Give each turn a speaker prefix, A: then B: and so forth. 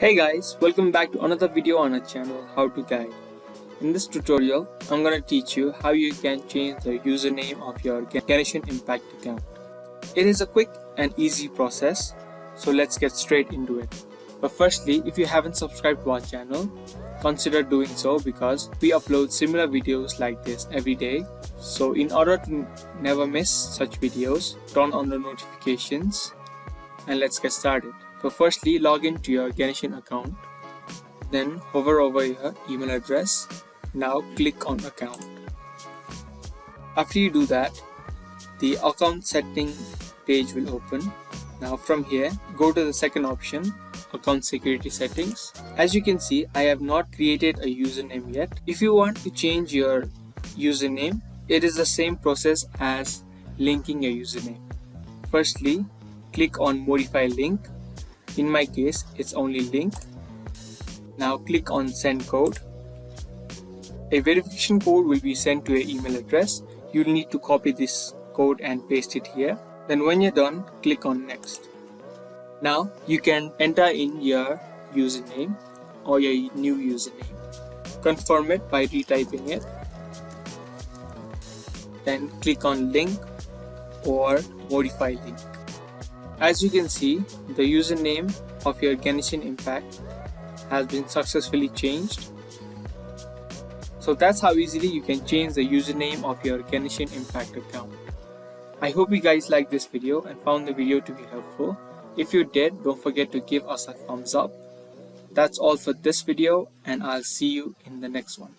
A: Hey guys, welcome back to another video on our channel How to Guide. In this tutorial, I'm gonna teach you how you can change the username of your Genshin Impact account. It is a quick and easy process, so let's get straight into it. But firstly, if you haven't subscribed to our channel, consider doing so because we upload similar videos like this every day. So in order to never miss such videos, turn on the notifications and let's get started. So firstly, log into your Genshin account, then hover over your email address. Now click on account. After you do that, the account setting page will open. Now from here, go to the second option, account security settings. As you can see, I have not created a username yet. If you want to change your username, it is the same process as linking a username. Firstly, click on modify link. In my case, it's only link. Now click on send code. A verification code will be sent to your email address. You'll need to copy this code and paste it here. Then when you're done, click on next. Now you can enter in your username or your new username. Confirm it by retyping it. Then click on link or modify link. As you can see, the username of your Genshin Impact has been successfully changed. So that's how easily you can change the username of your Genshin Impact account. I hope you guys liked this video and found the video to be helpful. If you did, don't forget to give us a thumbs up. That's all for this video and I'll see you in the next one.